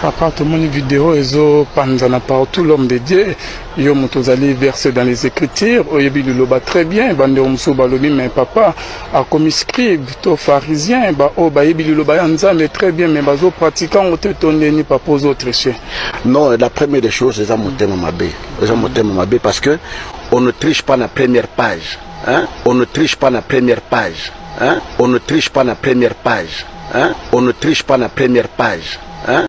Papa, tout le monde vidéo, ils panzana partout l'homme de Dieu. Yo motozali versé dans les Écritures. Oyebi le loba très bien. Bande omso balobi mais papa a commis scribe, to pharisien, ba o ba yebi le loba yanza mais très bien mais bazo pratiquant au te tonner ni pas aux autres chiens. Non, la première des choses, c'est monter ma bé parce que on ne triche pas la première page. Hein? On ne triche pas la première page. Hein? On ne triche pas la première page. Hein? On ne triche pas la première page. Hein?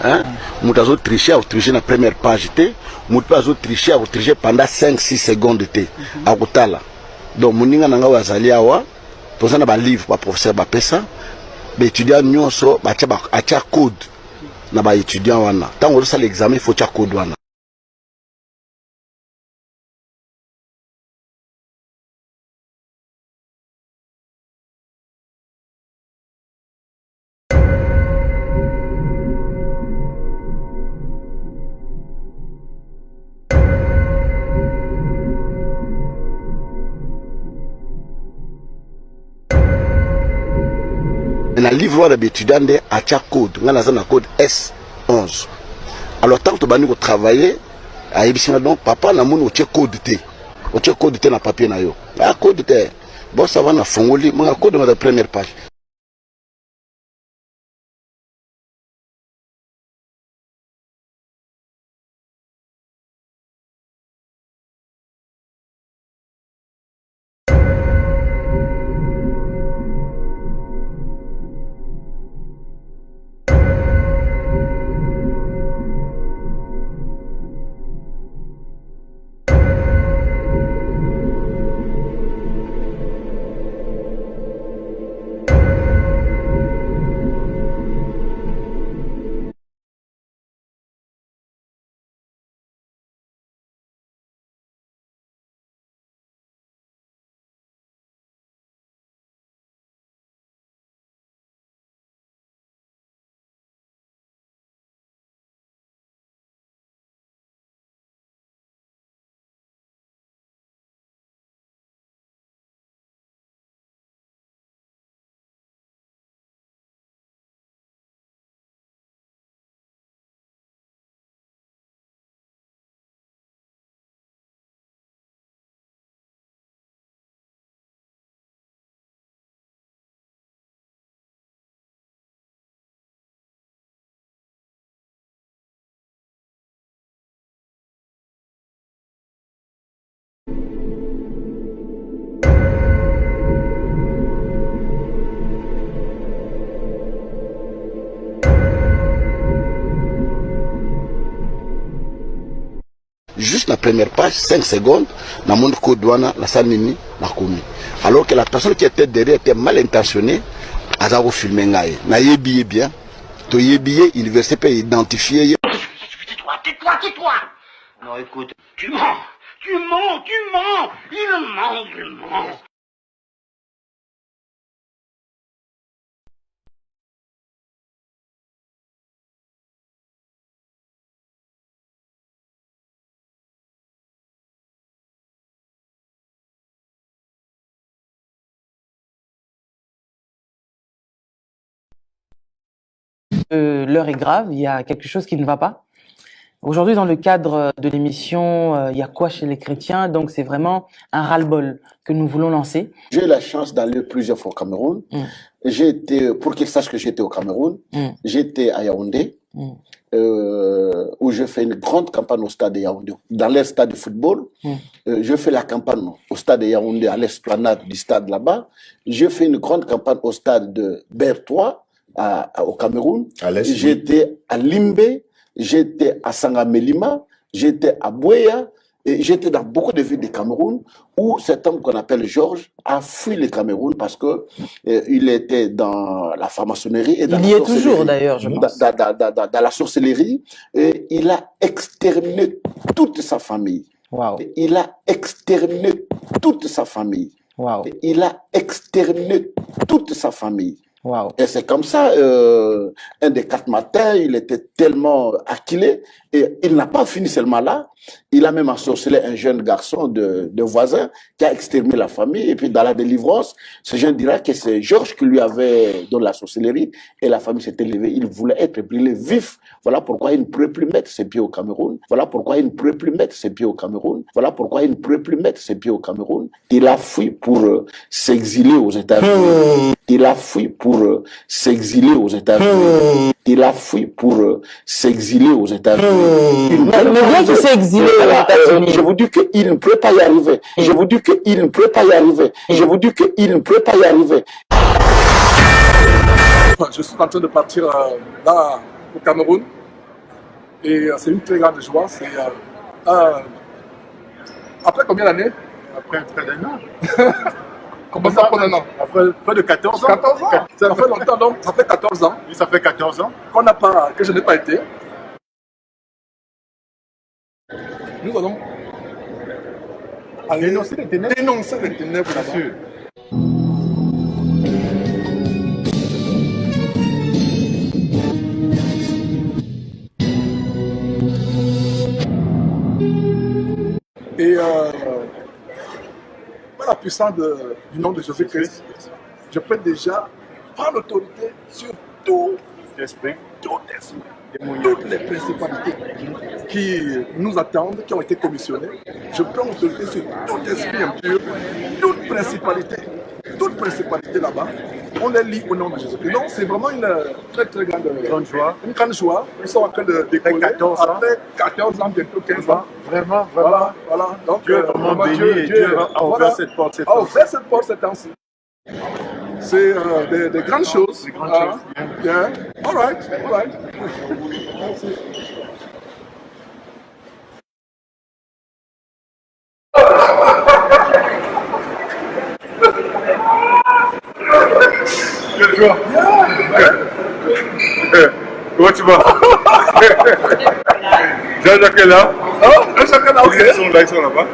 Hein? Moutazo tricher na première page té, moutazo tricher pendant 5-6 secondes té. A kotala. Donc moninga nanga wazali awa, poza na ba livre ba professeur ba pesa, ba étudiant nyonso ba tia code na ba étudiant wana. Tant on sala l'examen, il faut tia code wana. Na livre de l'étudiant a tia code, on a un code S11. Alors tant que tu vas travailler, à Ibisina donc papa na mon code T. O code T na papier na yo. Ah code T. Bon ça va na fongoli, mon code dans la première page. première page, 5 secondes, dans mon code douane, la salle alors que la personne qui était derrière était mal intentionnée, elle a filmé. Na yebiye bien, to yebiye, l'université peut identifier. Tais-toi. Non, écoute, tu mens. Il ment. L'heure est grave, il y a quelque chose qui ne va pas. Aujourd'hui, dans le cadre de l'émission Il y a quoi chez les chrétiens, donc c'est vraiment un ras-le-bol que nous voulons lancer. J'ai eu la chance d'aller plusieurs fois au Cameroun. J'ai été, pour qu'ils sachent que j'étais au Cameroun, j'étais à Yaoundé, où je fais une grande campagne au stade de Yaoundé. Dans les stades de football, je fais la campagne au stade de Yaoundé, à l'esplanade du stade là-bas. Je fais une grande campagne au stade de Bertois, au Cameroun. J'étais à Limbe, j'étais à Sangamelima, j'étais à Bouéa, et j'étais dans beaucoup de villes du Cameroun où cet homme qu'on appelle Georges a fui le Cameroun parce que il était dans la franc-maçonnerie et dans il y est toujours d'ailleurs, je pense. Dans la sorcellerie, et il a exterminé toute sa famille. Wow. Il a exterminé toute sa famille. Wow. Il a exterminé toute sa famille. Wow. Et c'est comme ça, un des 4 matins, il était tellement acculé, et il n'a pas fini seulement là, il a même ensorcelé un jeune garçon de voisin qui a exterminé la famille, et puis dans la délivrance, ce jeune dira que c'est Georges qui lui avait donné la sorcellerie, et la famille s'était levée, il voulait être brûlé vif. Voilà pourquoi il ne pouvait plus mettre ses pieds au Cameroun. Voilà pourquoi il ne pouvait plus mettre ses pieds au Cameroun. Voilà pourquoi il ne pouvait plus mettre ses pieds au Cameroun. Il a fui pour s'exiler aux États-Unis. Il a fui pour s'exiler aux États-Unis. Il a fui pour s'exiler aux États-Unis. Mais bien qu'il s'est exilé aux États-Unis. Je vous dis qu'il ne peut pas y arriver. Je vous dis qu'il ne peut pas y arriver. Je vous dis qu'il ne peut pas y arriver. Je suis en train de partir là au Cameroun et c'est une très grande joie. Après combien d'années? Après près d'un an. Comment ça, près d'un an? Après près de 14 ans. 14 ans. Ça fait longtemps, donc ça fait 14 ans. Oui, ça fait 14 ans. Que je n'ai pas été. Nous allons aller dénoncer les ténèbres là-bas. Sûr. Et par la puissance du nom de Jésus-Christ, je peux déjà prendre l'autorité sur tout esprit. Toutes les principalités qui nous attendent, qui ont été commissionnées. Je prends l'autorité sur tout esprit impur, toute principalité là-bas. On les lit au nom de Jésus-Christ. Donc c'est vraiment une très très grande joie. Une grande joie. Nous sommes en train de décoller 14 ans. après 14 ans, bientôt 15 ans. Vraiment. Voilà. Donc, Dieu est vraiment béni et Dieu a ouvert cette porte cette temps-ci. C'est des grandes choses. Des grandes choses. Yeah. All right. Merci. Quelle joie. Comment tu vas? Jean-Jacques est là. Oh, Jean-Jacques est là, ok. Ils sont là-bas.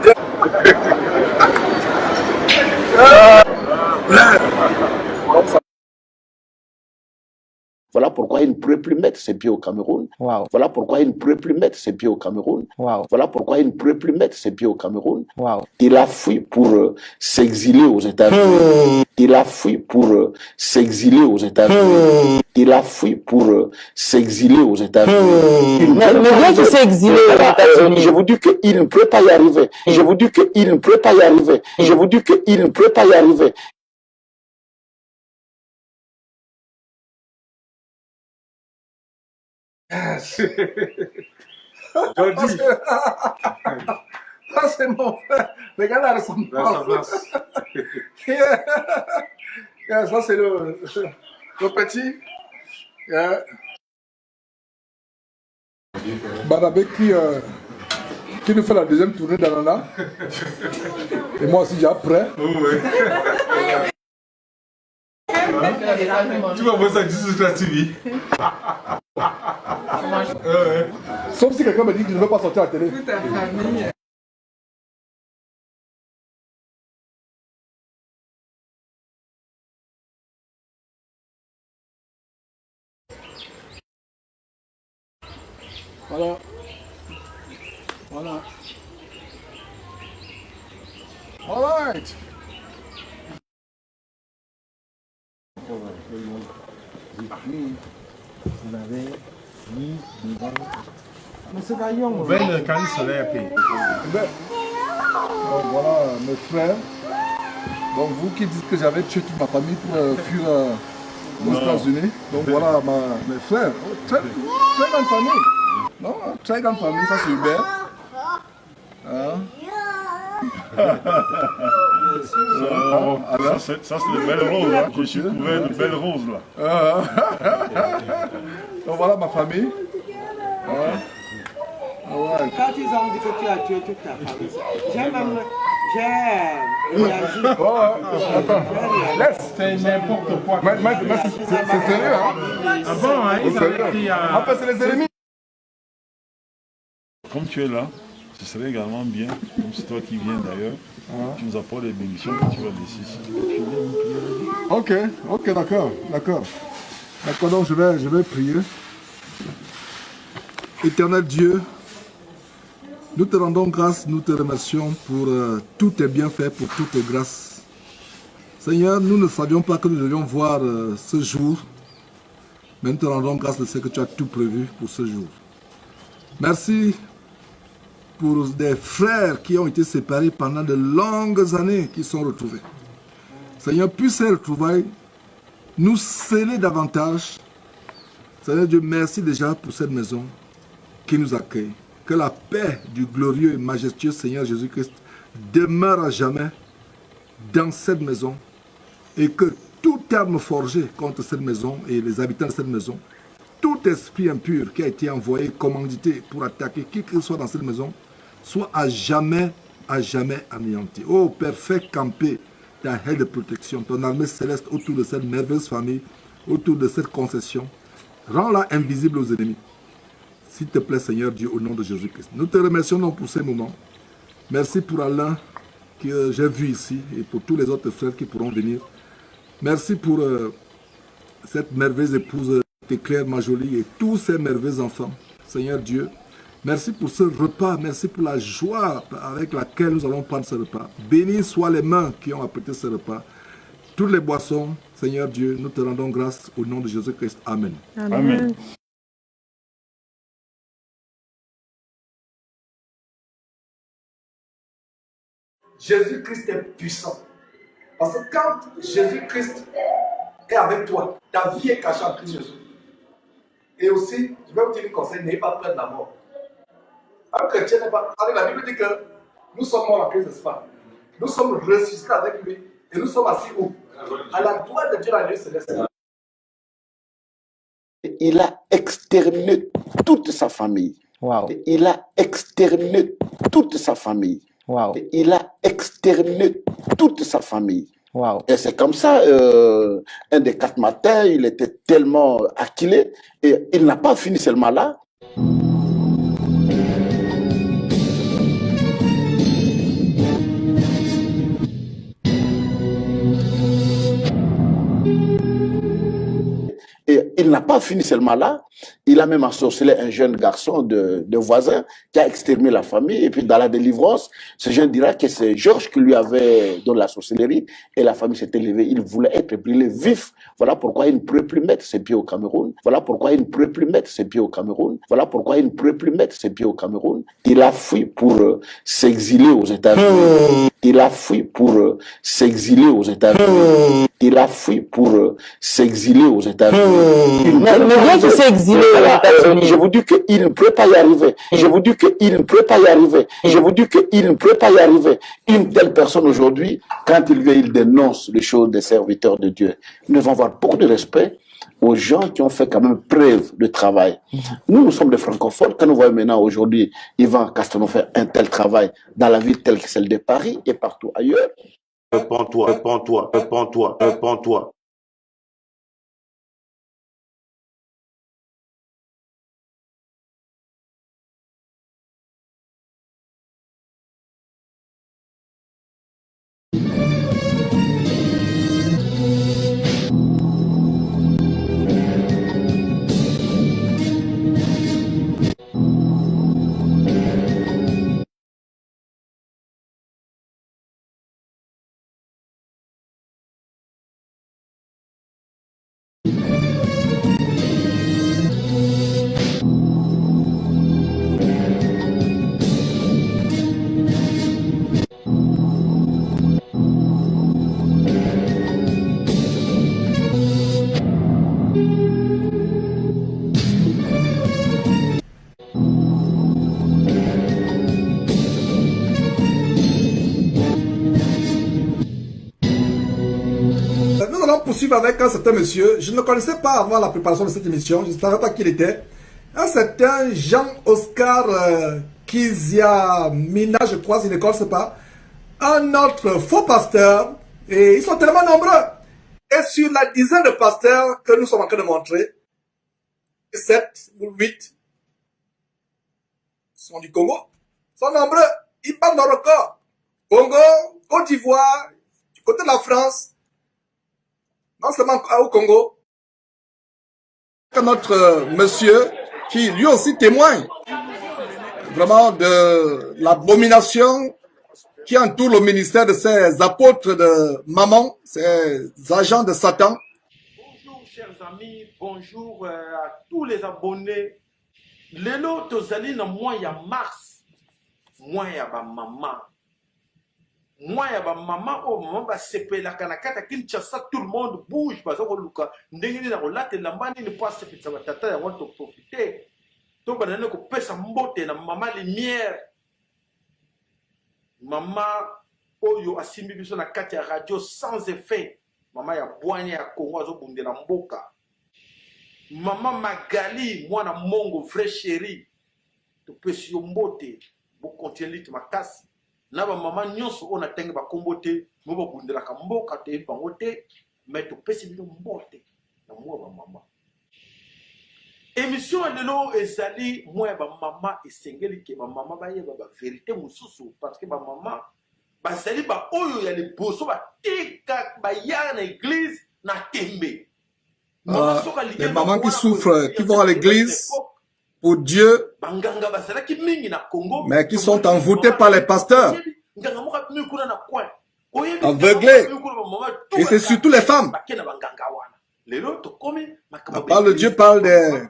Voilà pourquoi il ne pouvait plus mettre ses pieds au Cameroun. Wow. Voilà pourquoi il ne pouvait plus mettre ses pieds au Cameroun. Wow. Voilà pourquoi il ne pouvait plus mettre ses pieds au Cameroun. Wow. Il a fui pour s'exiler aux États-Unis. Il a fui pour s'exiler aux États-Unis. Il a fui pour s'exiler aux États-Unis. Mais bien qu'il s'est exilé aux États-Unis. Je vous dis qu'il ne peut pas y arriver. Je vous dis qu'il ne peut pas y arriver. Je vous dis qu'il ne peut pas y arriver. Jordi. Ça c'est mon frère. Regarde la ressemblance. Yeah, ça c'est le petit. Yeah. Barabé qui qui nous fait la deuxième tournée d'Anana. Et moi aussi, j'ai après. Tu vas voir ça juste sur la TV. Sauf si quelqu'un me dit que je ne veux pas sortir à la télé. Toute ta famille. Voilà. Voilà. All right. Ben, quand il solaire paye. Donc voilà mes frères. Donc vous qui dites que j'avais tué toute ma famille pour fuir aux États-Unis. Donc voilà mes frères. Oh, très grande famille. Non, très grande famille, ça c'est Hubert. Hein? Ça c'est de belles roses, hein. Je suis trouvé de belles roses là. Donc voilà ma famille. Hein? Ouais. Quand ils ont dit que tu as tué toute ta famille, j'ai réagi. Attends, laisse. C'est n'importe quoi. C'est sérieux, hein? Ah bon, hein, ils avaient pris à... Après, c'est les ennemis. Comme tu es là, ce serait également bien, comme c'est toi qui viens d'ailleurs, tu nous apportes les bénédictions que tu vas laisser ici. Ok, d'accord. D'accord, donc je vais prier. Éternel Dieu, nous te rendons grâce, nous te remercions pour tous tes bienfaits, pour toutes tes grâces. Seigneur, nous ne savions pas que nous devions voir ce jour, mais nous te rendons grâce de ce que tu as tout prévu pour ce jour. Merci pour des frères qui ont été séparés pendant de longues années, qui sont retrouvés. Seigneur, puisse ces retrouvailles nous sceller davantage. Seigneur Dieu, merci déjà pour cette maison qui nous accueille. Que la paix du glorieux et majestueux Seigneur Jésus-Christ demeure à jamais dans cette maison et que tout arme forgé contre cette maison et les habitants de cette maison, tout esprit impur qui a été envoyé, commandité pour attaquer qui que ce soit dans cette maison, soit à jamais anéanti. Oh Père, fais camper ta haie de protection, ton armée céleste autour de cette merveilleuse famille, autour de cette concession. Rends-la invisible aux ennemis. S'il te plaît, Seigneur Dieu, au nom de Jésus-Christ. Nous te remercions pour ces moments. Merci pour Alain que j'ai vu ici et pour tous les autres frères qui pourront venir. Merci pour cette merveilleuse épouse Claire Majoli et tous ces merveilleux enfants. Seigneur Dieu, merci pour ce repas. Merci pour la joie avec laquelle nous allons prendre ce repas. Bénis soient les mains qui ont apprêté ce repas. Toutes les boissons, Seigneur Dieu, nous te rendons grâce au nom de Jésus-Christ. Amen. Amen. Jésus-Christ est puissant. Parce que quand Jésus-Christ est avec toi, ta vie est cachée en Christ Jésus. Et aussi, je vais vous dire un conseil, n'ayez pas peur de la mort. Un chrétien n'est pas... Allez, la Bible dit que nous sommes morts en Christ, n'est-ce pas? Nous sommes ressuscités avec lui et nous sommes assis où? À la droite de Dieu dans les lieux célestes. Il a exterminé toute sa famille. Waouh. Il a exterminé toute sa famille. Waouh. Il a exterminé toute sa famille. Waouh. Et c'est comme ça, un des 4 matins, il était tellement acculé et il n'a pas fini seulement là. Et il n'a pas fini seulement là, il a même ensorcelé un jeune garçon de voisin qui a exterminé la famille. Et puis dans la délivrance, ce jeune dira que c'est Georges qui lui avait donné la sorcellerie et la famille s'était levée. Il voulait être brûlé vif. Voilà pourquoi il ne pouvait plus mettre ses pieds au Cameroun. Voilà pourquoi il ne pouvait plus mettre ses pieds au Cameroun. Voilà pourquoi il ne pouvait plus mettre ses pieds au Cameroun. Il a fui pour s'exiler aux États-Unis. Il a fui pour s'exiler aux États-Unis. Il a fui pour s'exiler aux États-Unis. Mais bien qu'il s'est exilé aux États-Unis. Je vous dis qu'il ne peut pas y arriver. Je vous dis qu'il ne peut pas y arriver. Je vous dis qu'il ne peut pas y arriver. Une telle personne aujourd'hui, quand il vient, il dénonce les choses des serviteurs de Dieu. Nous devons avoir beaucoup de respect aux gens qui ont fait quand même preuve de travail. Nous sommes des francophones. Quand nous voyons maintenant aujourd'hui Yvan Castelnau faire un tel travail dans la ville telle que celle de Paris et partout ailleurs. Réponds-toi, réponds-toi, réponds-toi, réponds-toi. Nous allons poursuivre avec un certain monsieur. Je ne connaissais pas avant la préparation de cette émission. Je ne savais pas qui il était. Un certain Jean-Oscar Kiziamina, je crois, s'il ne connaît pas. Un autre faux pasteur. Et ils sont tellement nombreux. Et sur la dizaine de pasteurs que nous sommes en train de montrer, 7 ou 8 sont du Congo. Ils sont nombreux. Ils parlent nos records. Congo, Côte d'Ivoire, du côté de la France. Non seulement au Congo, notre monsieur qui lui aussi témoigne vraiment de l'abomination qui entoure le ministère de ces apôtres de Maman, ces agents de Satan. Bonjour chers amis, bonjour à tous les abonnés. Lelo tozali na mois ya mars, mois ya ba maman. Moi, ya ba maman, oh maman, ba sepelaka na kata Kinshasa, tout le monde bouge, parce que luka ndenge na kolate lambani ne pas sepetsa batata ya want to profiter. To banane ko pesa mbote na maman lumière. Maman oyo asimbi biso na kati ya radio sans effet. Maman ya bwanya ya Congo azo bundela mboka. Maman Magali, moi na mongo vrai chéri. To pesi yo mbote, bo continuer lit makasi. Na ba maman nyonso on atenge ba kombote mo ba bundela ka mboka te bango te mais to pesi bino mbote na mo ba maman émission lelo ezali mo ba maman esengeli ke ba maman ba yeba ba vérité mususu parce que ba maman ba zali ba oyo ya liboso ba tika ba ya na église na tembe les mamans qui souffrent, qui vont à l'église pour Dieu, mais qui sont envoûtés par les pasteurs, aveuglés. Et c'est surtout les femmes. À part le Dieu parle des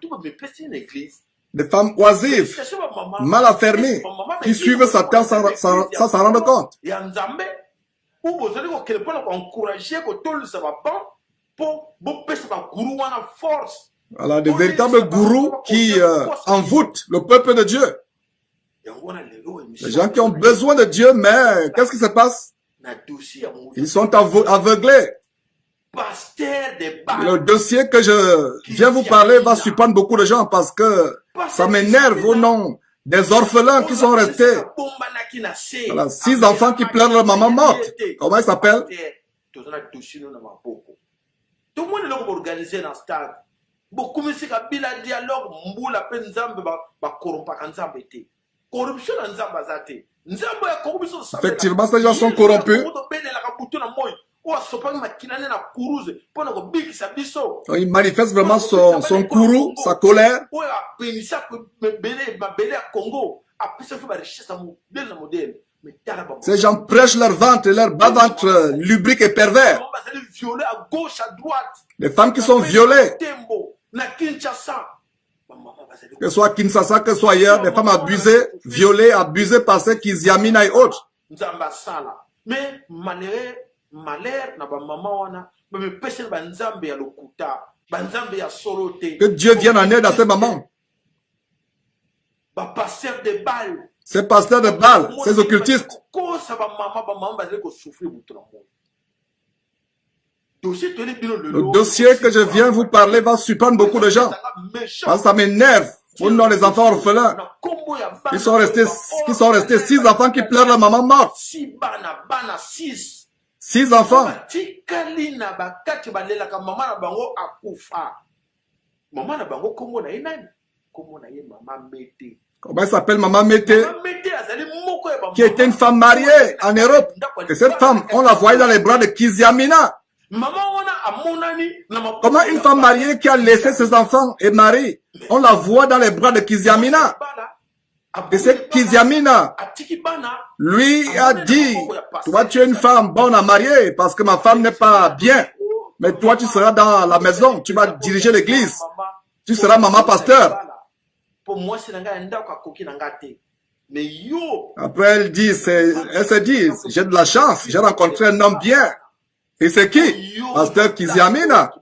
femmes oisives, mal affermies, qui suivent Satan sans s'en rendre compte. Voilà, de véritables gourous qui envoûtent le peuple de Dieu. Les gens qui ont besoin de Dieu, mais qu'est-ce qui se passe? Ils sont aveuglés. Le dossier que je viens vous parler va surprendre beaucoup de gens parce que ça m'énerve au nom des orphelins qui sont restés. Voilà, 6 enfants qui pleurent leur maman morte. Comment ils s'appellent? Tout le monde est organisé dans le stade. Beaucoup de dialogue, mboula pe nzambe ba corrompaka nzambe te. Corruption na nzamba zate. Nzambe ya corruption. Effectivement, ces gens sont corrompus. Il manifeste vraiment son courroux, sa colère. Ces gens prêchent leur ventre, leur bas-ventre lubrique et pervers. Les femmes qui sont violées, que ce soit à Kinshasa, que ce soit ailleurs, des femmes abusées, violées, abusées par ceux qui Kiziamina et autres. Mais que Dieu vienne en aide à ces mamans. Ces pasteurs de Baal, ces occultistes. Le dossier que je viens vous parler va surprendre beaucoup de gens. Parce que ça m'énerve. Au nom des enfants orphelins, qui sont restés 6 enfants qui pleurent la maman morte. 6 enfants. Comment elle s'appelle Maman Mété, qui était une femme mariée en Europe. Et cette femme, on la voyait dans les bras de Kiziamina. Comment une femme mariée qui a laissé ses enfants et mari, on la voit dans les bras de Kiziamina. Et c'est Kiziamina, lui a dit, toi tu es une femme bonne à marier parce que ma femme n'est pas bien. Mais toi tu seras dans la maison, tu vas diriger l'église. Tu seras maman pasteur. Après elle se dit, j'ai de la chance, j'ai rencontré un homme bien. Et c'est qui? Pasteur Kiziamina.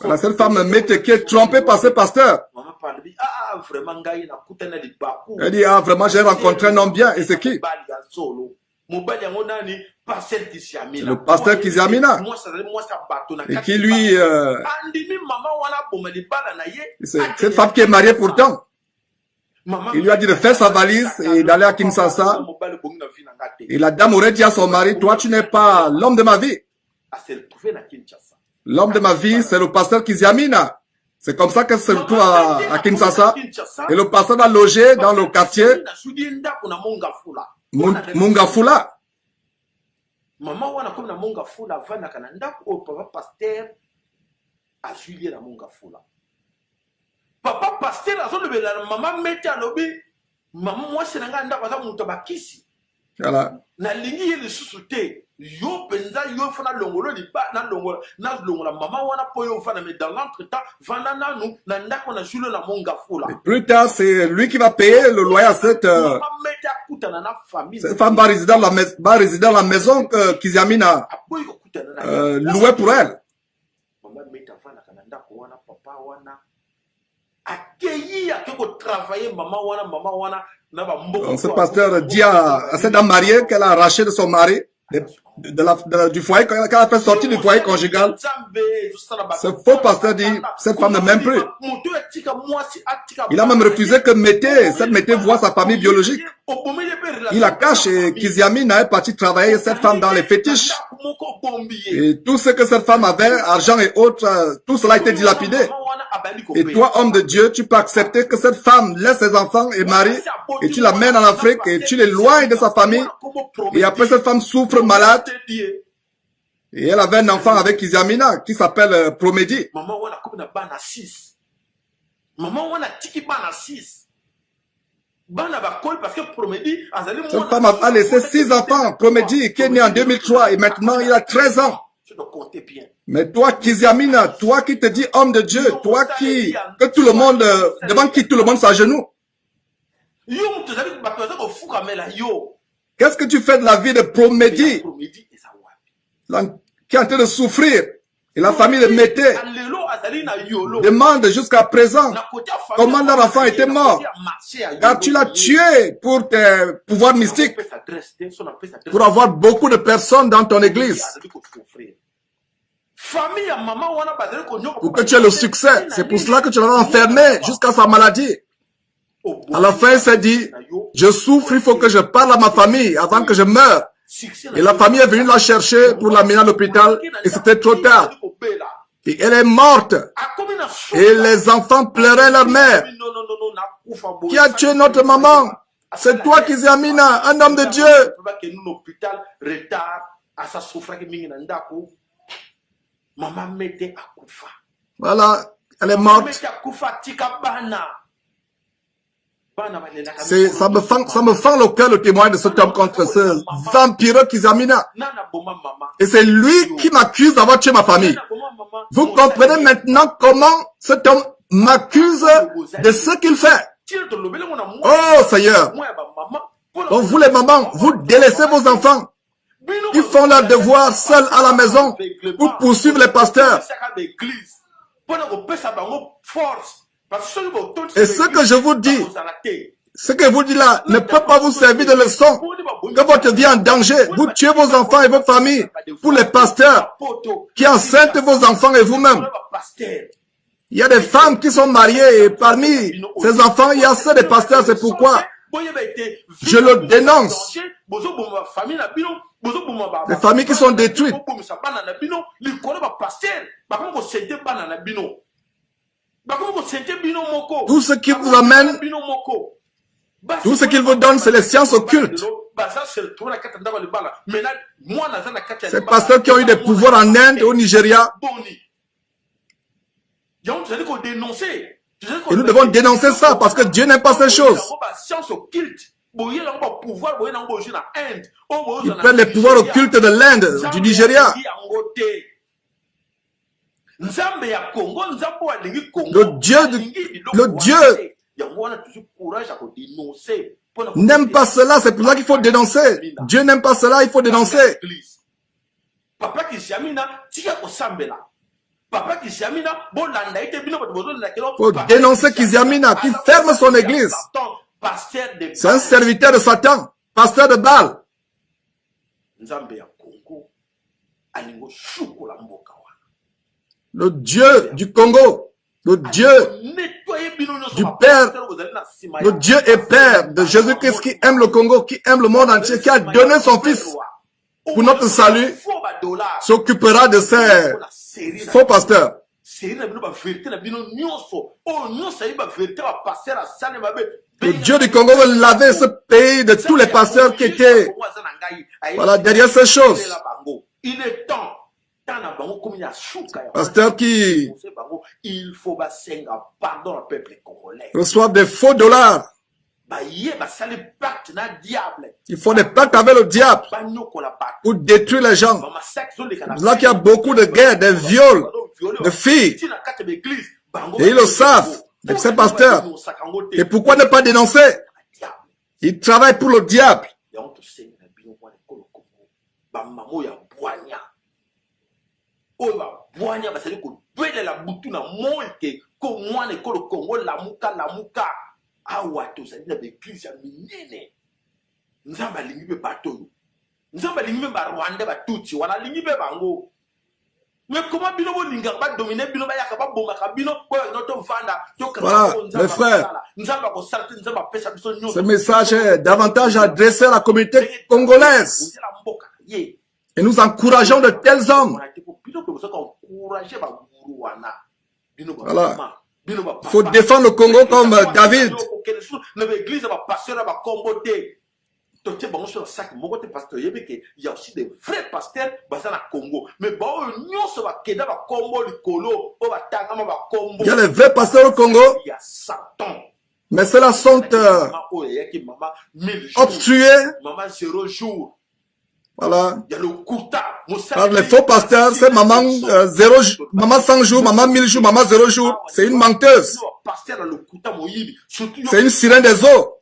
La seule femme Mété qui est trompée par ce pasteur. Elle dit, ah vraiment j'ai rencontré un homme bien. Et c'est qui? Le pasteur Kiziamina. Et qui lui... cette femme qui est mariée pourtant. Il lui a dit de faire sa valise et d'aller à Kinshasa. Et la dame aurait dit à son mari, toi tu n'es pas l'homme de ma vie. L'homme de ma vie, c'est le pasteur Kiziamina. C'est comme ça qu'elle se retrouve à Kinshasa. Et le pasteur a logé dans le quartier Mungafula. Maman wana comme na Mungafula vana kana ndako papa pasteur a suivi na Mungafula. Papa pasteur a zone bela maman Mété alobi maman moi c'est nga ndako za muto bakisi. Voilà. Na lingi ye le susute yo penza yo fana longolo li ba na longolo maman wana po yo fana mais dans l'entretemps vana nanu na ndako na julo na Mungafula. Plus tard c'est lui qui va payer le loyer à cette femme va résider dans la maison que Kiziamina louait pour elle. Donc ce pasteur dit à cette dame mariée qu'elle a arraché de son mari, du foyer, qu'elle a fait sortir du foyer conjugal. Ce faux pasteur dit, cette femme ne m'aime plus. Il a même refusé que cette Mété voit sa famille biologique. Il la cache et Kiziamina est parti travailler cette femme dans les fétiches. Et tout ce que cette femme avait, argent et autres, tout cela a été dilapidé. Et toi, homme de Dieu, tu peux accepter que cette femme laisse ses enfants et mari et tu l'amènes en Afrique et tu l'éloignes de sa famille. Et après, cette femme souffre malade. Et elle avait un enfant avec Kiziamina qui s'appelle Promédie. Cette femme a laissé 6 enfants. Promédie qui est né en 2003 et maintenant il a 13 ans. Mais toi, Kiziamina, toi qui te dis homme de Dieu, toi que tout le monde, devant qui tout le monde s'agenouille. Qu'est-ce que tu fais de la vie de Promédie, qui est en train de souffrir? Et la famille de Mété demande jusqu'à présent comment leur enfant était mort. Car tu l'as tué pour tes pouvoirs mystiques, pour avoir beaucoup de personnes dans ton église. Pour que tu aies le succès. C'est pour cela que tu l'as enfermé jusqu'à sa maladie. À la fin, il s'est dit, je souffre, il faut que je parle à ma famille avant que je meure. Et la famille est venue la chercher pour l'amener à l'hôpital et c'était trop tard. Et elle est morte. Et les enfants pleuraient leur mère. Qui a tué notre maman? C'est toi, Kiziamina, un homme de Dieu. Voilà, elle est morte. Ça me fend le cœur le témoin de cet homme contre ce vampireux Kiziamina. Et c'est lui qui m'accuse d'avoir tué ma famille. Vous comprenez maintenant comment cet homme m'accuse de ce qu'il fait. Oh Seigneur. Donc vous les mamans, vous délaissez vos enfants. Ils font leur devoir seuls à la maison pour poursuivre les pasteurs. Et ce que je vous dis, Ce que vous dites là ne peut pas vous servir de leçon. Que votre vie est en danger, vous tuez vos enfants et vos familles. Pour les pasteurs qui enceintent vos enfants et vous-même. Il y a des femmes qui sont mariées et parmi ces enfants, il y a ceux des pasteurs. C'est pourquoi je le dénonce. Les familles qui sont détruites. Tout ce qui vous amène, tout ce qu'il vous donne, c'est les sciences occultes. Ces pasteurs qui ont eu des pouvoirs en Inde et au Nigeria. Et nous devons dénoncer ça parce que Dieu n'aime pas ces choses. Ils prennent les pouvoirs occultes de l'Inde, du Nigeria. Le Dieu n'aime pas cela, c'est pour ça qu'il faut dénoncer. Dieu n'aime pas cela, il faut dénoncer. Il faut dénoncer Kiziamina qui ferme son église. C'est un serviteur de Satan, pasteur de Baal. Le Dieu du Congo, le Dieu du Père, le Dieu et Père de Jésus-Christ qui aime le Congo, qui aime le monde entier, qui a donné son Fils pour notre salut, s'occupera de ces faux pasteurs. Le Dieu du Congo veut laver ce pays de tous les pasteurs qui étaient derrière ces choses. Il est temps. Pasteurs qui reçoivent des faux dollars. Ils font des pactes avec le diable pour détruire les gens. Là qu'il y a beaucoup de guerres, des viols, de filles. Et ils le savent, ces pasteurs. Et pourquoi ne pas dénoncer? Ils travaillent pour le diable. Awa tozali na l'église ya minene nzamba lingi be bato nzamba lingi be ba Rwanda ba tutsi wala lingi be bango mais comment bino bo linga ba dominer bino ba yaka ba bomba ka bino ko no to vanda to ka mes frères, nzamba ko salta nzamba pesa biso nyo ce message est davantage adressé à la communauté congolaise et nous encourageons de tels hommes. Voilà. Il faut défendre le Congo comme David. Il y a aussi des vrais pasteurs basés au Congo. Mais il y a les vrais pasteurs au Congo. Mais ceux-là sont obstrués. Voilà. Par les faux pasteurs, c'est maman 100 jours, maman 1000 jours, maman 0 jours. C'est une menteuse. C'est une sirène des eaux.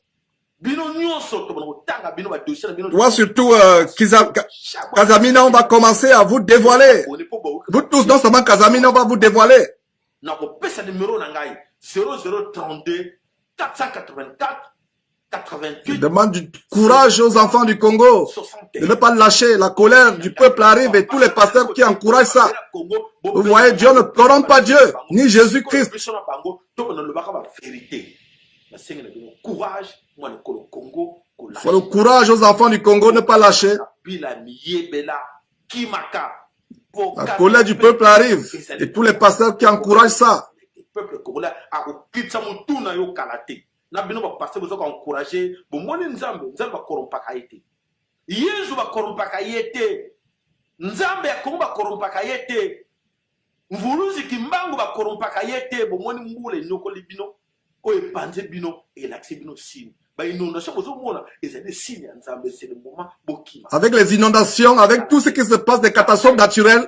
Toi surtout, Kazamina, on va commencer à vous dévoiler. Vous tous, non seulement Kazamina, on va vous dévoiler. 0032 484 Je demande du courage aux enfants du Congo de ne pas lâcher. La colère du peuple arrive et tous les pasteurs qui encouragent ça. Vous voyez, Dieu ne corrompt pas Dieu, ni Jésus-Christ. Il faut le courage aux enfants du Congo de ne pas lâcher. La colère du peuple arrive et tous les pasteurs qui encouragent ça. Na bino ba passer besoin encourager bon moni nzambe ba korompaka yete yezu ba korompaka yete nzambe ya kongo ba korompaka yete mvuluzi kimbangu ba korompaka yete bon moni mbule nyoko libino o epanze bino et l'accès bino signe ba inondation besoin mona et c'est des signes nzambe c'est le moment bokima avec les inondations, avec tout ce qui se passe, des catastrophes naturelles,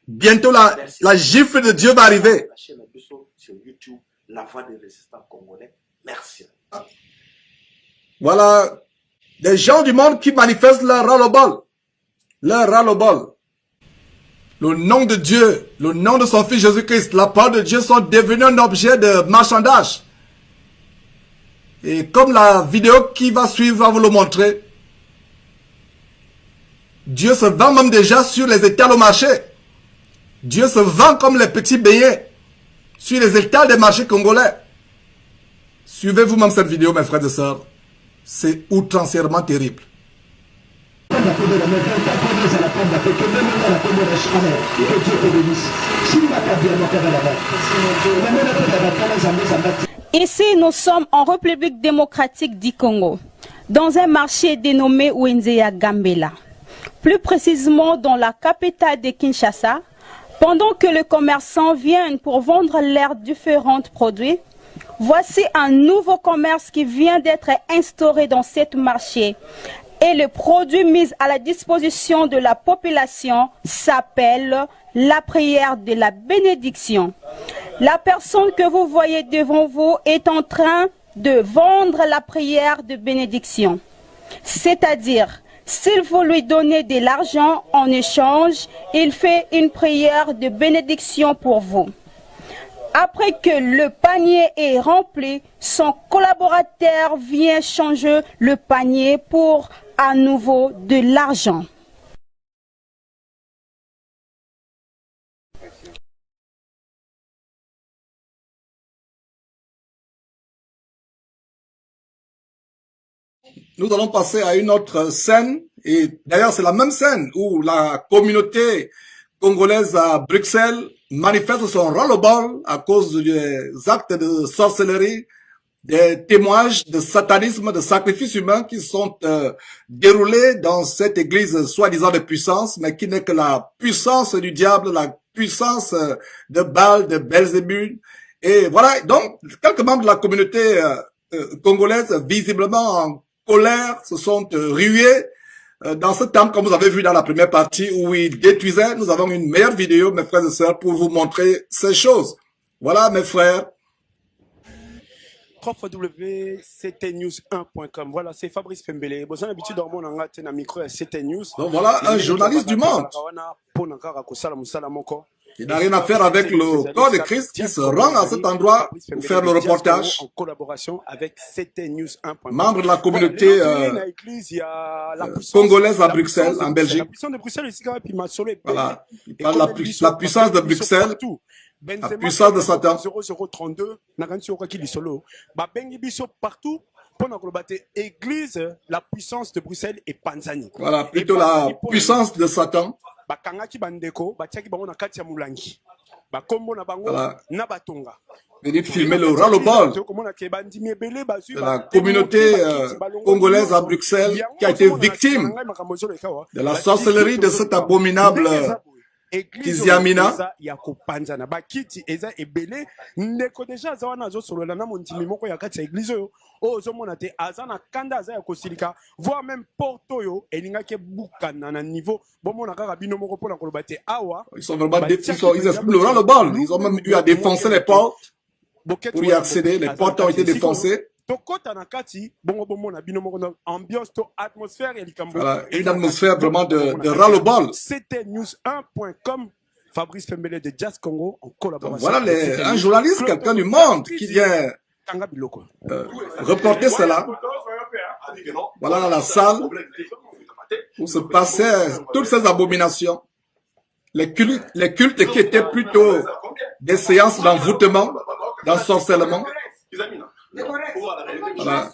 bientôt la gifle de Dieu va arriver. La chaîne sur YouTube, la voix des résistants congolais. Merci. Voilà, des gens du monde qui manifestent leur ras-le-bol. Leur ras-le-bol. Le nom de Dieu, le nom de son Fils Jésus-Christ, la parole de Dieu sont devenus un objet de marchandage. Et comme la vidéo qui va suivre va vous le montrer, Dieu se vend même déjà sur les étals au marché. Dieu se vend comme les petits beignets sur les étals des marchés congolais. Suivez-vous même cette vidéo, mes frères et sœurs. C'est outrancièrement terrible. Ici, nous sommes en République démocratique du Congo, dans un marché dénommé Wenzeya Gambela. Plus précisément dans la capitale de Kinshasa, pendant que les commerçants viennent pour vendre leurs différents produits, voici un nouveau commerce qui vient d'être instauré dans ce marché. Et le produit mis à la disposition de la population s'appelle la prière de la bénédiction. La personne que vous voyez devant vous est en train de vendre la prière de bénédiction. C'est-à-dire, s'il vous lui donnez de l'argent en échange, il fait une prière de bénédiction pour vous. Après que le panier est rempli, son collaborateur vient changer le panier pour à nouveau de l'argent. Nous allons passer à une autre scène, et d'ailleurs c'est la même scène où la communauté congolaise à Bruxelles manifeste son ras-le-bol à cause des actes de sorcellerie, des témoignages de satanisme, de sacrifices humains qui sont déroulés dans cette église soi-disant de puissance, mais qui n'est que la puissance du diable, la puissance de Baal, de Belzébuth. Et voilà, donc quelques membres de la communauté congolaise, visiblement en colère, se sont rués dans ce temple, comme vous avez vu dans la première partie où ils détruisaient. Nous avons une meilleure vidéo, mes frères et sœurs, pour vous montrer ces choses. Voilà, mes frères. www.ctnews1.com. Voilà, c'est Fabrice Pembele. Vous avez l'habitude dans mon micro à CTNews. Donc voilà, un journaliste du monde. Il n'a rien à faire avec le corps de Christ qui se rend à cet endroit pour faire le reportage. En collaboration avec CTNews1.com. Membre de la communauté congolaise à Bruxelles, en Belgique. La puissance de Bruxelles, voilà. Il parle de la puissance de Bruxelles. La puissance de Satan. 0032, partout. Église, la puissance de Bruxelles et Panzani. Voilà, plutôt la puissance de Satan. Voilà. Venez filmer le ras-le-bol de la communauté congolaise à Bruxelles qui a été victime de la sorcellerie de cet abominable Kiziamina. Voire même Porto niveau. Ils sont vraiment ils expriment le ras-le-bol. Ils ont même eu à défoncer les portes pour y accéder. Les portes ont été défoncées. Voilà, une atmosphère vraiment de ras-le-bol. CTnews1.com. Fabrice Pembele de Jazz Congo en collaboration. Voilà un journaliste, quelqu'un du monde qui vient reporter cela. Voilà dans la salle où se passaient toutes ces abominations. Les cultes qui étaient plutôt des séances d'envoûtement, d'ensorcellement. Voilà.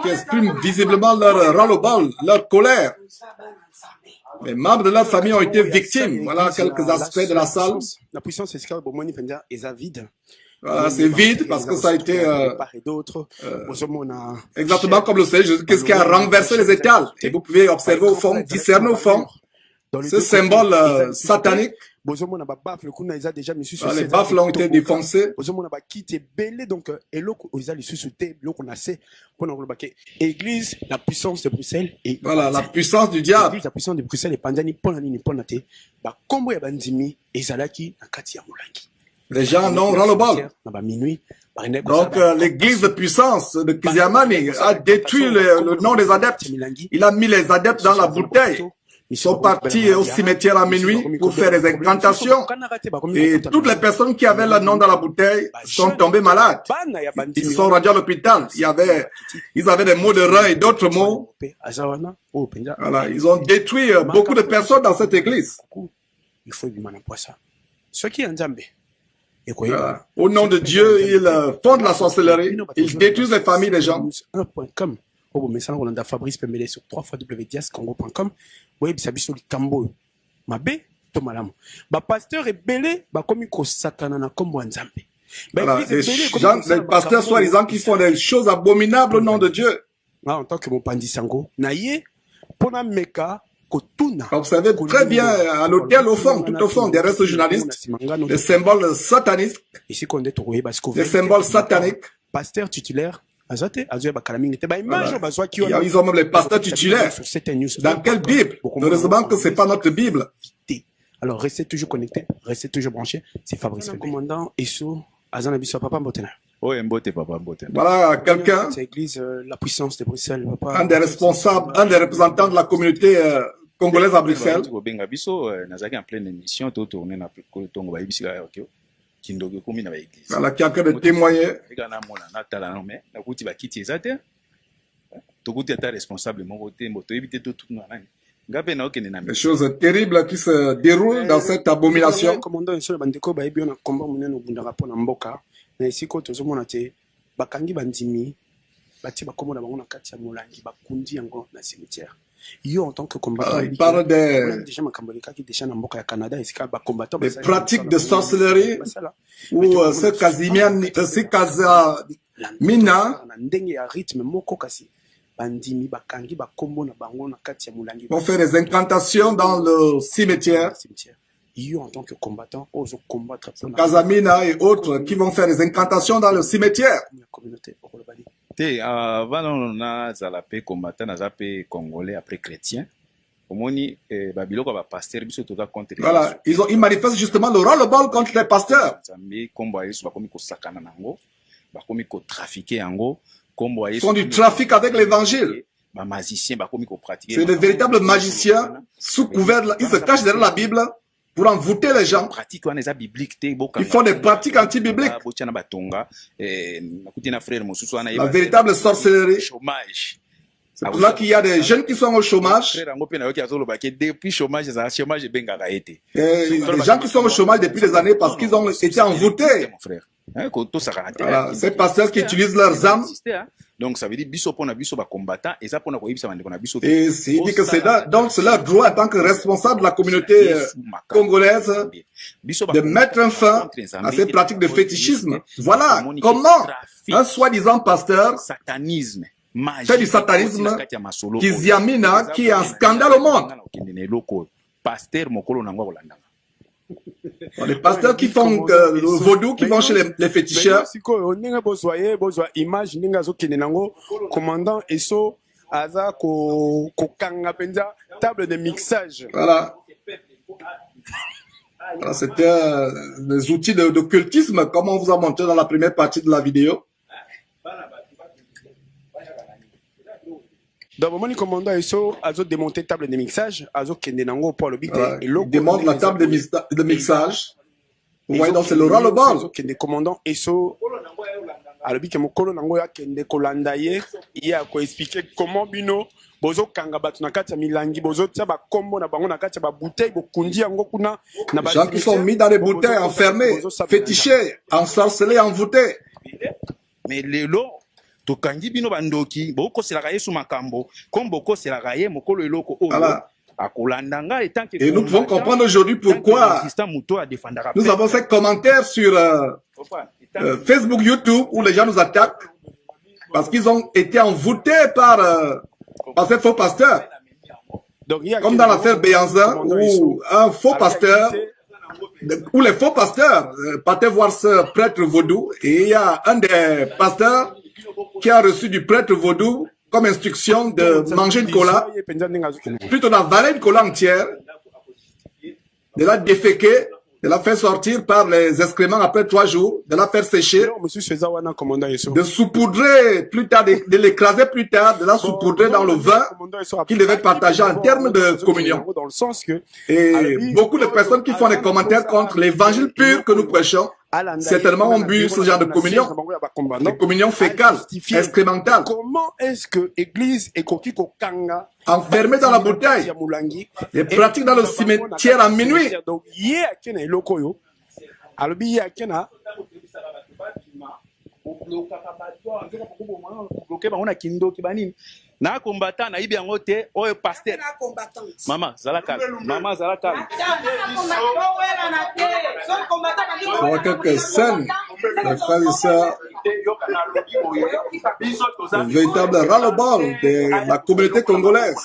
Qui expriment visiblement leur ras-le-bol, leur colère. Les membres de leur famille ont été victimes. Voilà quelques aspects de la salle. La puissance est vide. Voilà, c'est vide parce que ça a été exactement comme le Seigneur, qu'est-ce qui a renversé les étals. Et vous pouvez observer au fond, discerner au fond, ce symbole satanique. Les baffles ont été défoncés. Église, la puissance de Bruxelles et voilà la puissance du diable. La puissance de Bruxelles et Panzani les gens en ont ras-le-bol. Donc l'église de puissance de Kiziamani a détruit le nom des adeptes. Il a mis les adeptes dans la bouteille. sont partis au cimetière à minuit pour faire des incantations. Et toutes les personnes qui avaient le nom dans la bouteille sont tombées malades. Ils se sont rendus à l'hôpital. Ils avaient des maux de rein et d'autres maux. Voilà, ils ont détruit beaucoup de personnes dans cette église. Voilà. Au nom de Dieu, ils font de la sorcellerie. Ils détruisent les familles des gens. Fabrice Pembele sur www.diascongo.com. Vous biso likambo mabe to malamu. Ba pasteur ebele ba komi ko sakana na kombo nzambe. Voilà, les pasteurs soi-disant qui font des choses abominables au nom de Dieu. En tant que mon pandisango, na ye pona meka. Vous savez très bien, à l'hôtel au fond, tout au fond, derrière ce journaliste, les symboles sataniques, les symboles sataniques. Pasteur titulaire, ils ont même les pasteurs titulaires. Dans quelle Bible? Heureusement que ce n'est pas notre Bible. Alors, restez toujours connectés, restez toujours branchés. C'est Fabrice. Le commandant Esso, Azanabiso Papa Mbotena. Voilà quelqu'un, la puissance de Bruxelles, un des responsables, un des représentants de la communauté congolaise à Bruxelles. Voilà quelqu'un de témoigner. Des choses terribles qui se déroulent dans cette abomination. Na esiko tozomona te bakangi bandimi bati bakomona bango na kati ya molangi bakundi yango na cimetière. Yo en tant que combattant, il parle des pratiques de sorcellerie ou ce Casamina vont faire des incantations dans le cimetière. En tant que combattant, Casamina et autres qui vont faire des incantations dans le cimetière. Voilà, ils manifestent justement le ras-le-bol contre les pasteurs. Ils font du trafic avec l'évangile. C'est de véritables magiciens sous couvert, ils se cachent derrière la Bible pour envoûter les gens. Ils font des pratiques anti-bibliques. La véritable sorcellerie. C'est pour là qu'il y a des jeunes qui sont au chômage. Et des gens qui sont au chômage depuis des années parce qu'ils ont été envoûtés. Voilà, ces pasteurs qui utilisent leurs âmes. Donc ça veut dire biso pona biso ba combattant et ça pona ko yibisa bande kona biso. Et il dit que c'est donc c'est leur droit en tant que responsable de la communauté congolaise de mettre un fin à ces pratiques de fétichisme. Voilà comment un soi-disant pasteur fait du satanisme Kiziamina qui est un scandale au monde. Les pasteurs qui font le vaudou, qui vont chez les féticheurs. Commandant Esso Aza Kokanga Penza, table de mixage. Voilà. Voilà, c'était des outils d'occultisme, comme on vous a montré dans la première partie de la vidéo. Donc, le commandant Esso a démonté table de mixage, a kendenango pour le voilà, il démonte la table de mixage. Vous voyez, donc c'est le ras-le-bol. Le commandant Esso a le que mokolo nango ya kende kolandaye, il a expliqué comment bino bozo kanga batu na kati ya milangi bozo tia ba kombo na bango na kati ya ba bouteille bokundi yango kuna na ba gens qui sont mis dans des bouteilles enfermées, fétichés, ensorcelés, envoûtés. Mais les lots tokangi bino bandoki boko selaka yesu makambo comme boko selaka ye mokolo eloko oyo akolandanga et tant que et nous pouvons comprendre aujourd'hui pourquoi nous avons fait commentaire sur Facebook, YouTube où les gens nous attaquent parce qu'ils ont été envoûtés par ces faux pasteurs. Comme dans l'affaire Béanzin où un faux pasteur où les faux pasteurs partaient voir ce prêtre vaudou et il y a un des pasteurs qui a reçu du prêtre vaudou comme instruction de manger une cola, plutôt d'avaler une cola entière, de la déféquer de la faire sortir par les excréments après 3 jours, de la faire sécher, de saupoudrer plus tard, de l'écraser plus tard, de la saupoudrer dans le vin qu'il devait partager en termes de communion. Et beaucoup de personnes qui font des commentaires contre l'évangile pur que nous prêchons, certainement ont bu ce genre de communion, des communions fécales, excrémentales. Comment est-ce que l'Église est enfermée dans la bouteille, les pratiques dans le cimetière à minuit. Na combattant na ibi yango te oyo pasteur mama zalaka Pour quelques scènes, les frères et sœurs, le véritable ras-le-bol de la communauté congolaise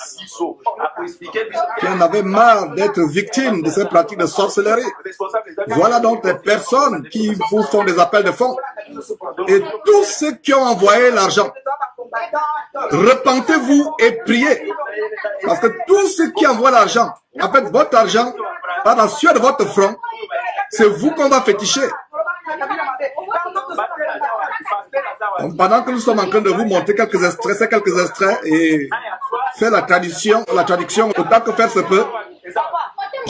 qui en avait marre d'être victime de ces pratiques de sorcellerie. Voilà donc les personnes qui vous font des appels de fonds et tous ceux qui ont envoyé l'argent. Repentez-vous et priez. Parce que tous ceux qui envoient l'argent, avec votre argent, par la sueur de votre front, c'est vous qu'on va féticher. Donc, pendant que nous sommes en train de vous montrer quelques extraits et faire la traduction autant que faire se peut,